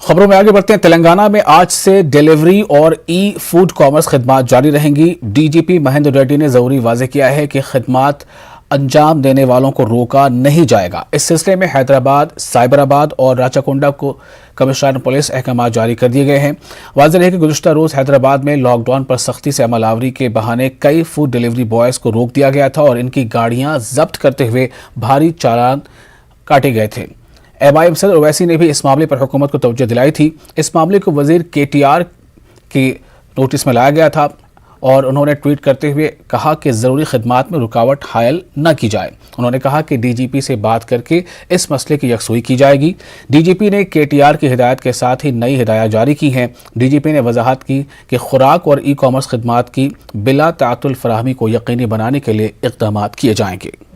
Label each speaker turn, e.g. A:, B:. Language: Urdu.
A: خبروں میں آگے بڑھتے ہیں۔ تلنگانہ میں آج سے ڈیلیوری اور ای فوڈ کامرس خدمات جاری رہیں گی۔ ڈی جی پی مہندر ریڈی نے ضروری واضح کیا ہے کہ خدمات انجام دینے والوں کو روکا نہیں جائے گا۔ اس سلسلے میں حیدرآباد، سائبر آباد اور راچاکنڈا کو کمشنر پولیس احکامات جاری کر دیے گئے ہیں۔ واضح ہے کہ گزشتہ روز حیدرآباد میں لاک ڈاؤن پر سختی سے عمل آوری کے بہانے کئی فوڈ ڈیلیوری بوائز کو روک دیا گیا تھا اور ان کی گاڑیاں ضبط کرتے ہوئے بھاری چالان کاٹے گئے تھے۔ ایم آئی ایم صدر اویسی نے بھی اس معاملے پر حکومت کو توجہ دلائی تھی۔ اس معاملے کو وزیر کے ٹی آر کی نوٹس میں لایا گیا تھا اور انہوں نے ٹویٹ کرتے ہوئے کہا کہ ضروری خدمات میں رکاوٹ حائل نہ کی جائے۔ انہوں نے کہا کہ ڈی جی پی سے بات کر کے اس مسئلے کی یکسوئی کی جائے گی۔ ڈی جی پی نے کے ٹی آر کی ہدایت کے ساتھ ہی نئی ہدایات جاری کی ہیں۔ ڈی جی پی نے وضاحت کی کہ خوراک اور ای کامرس خدمات کی بلا تعطل فراہمی کو یقینی بنانے کے لیے اقدامات کیے جائیں گے۔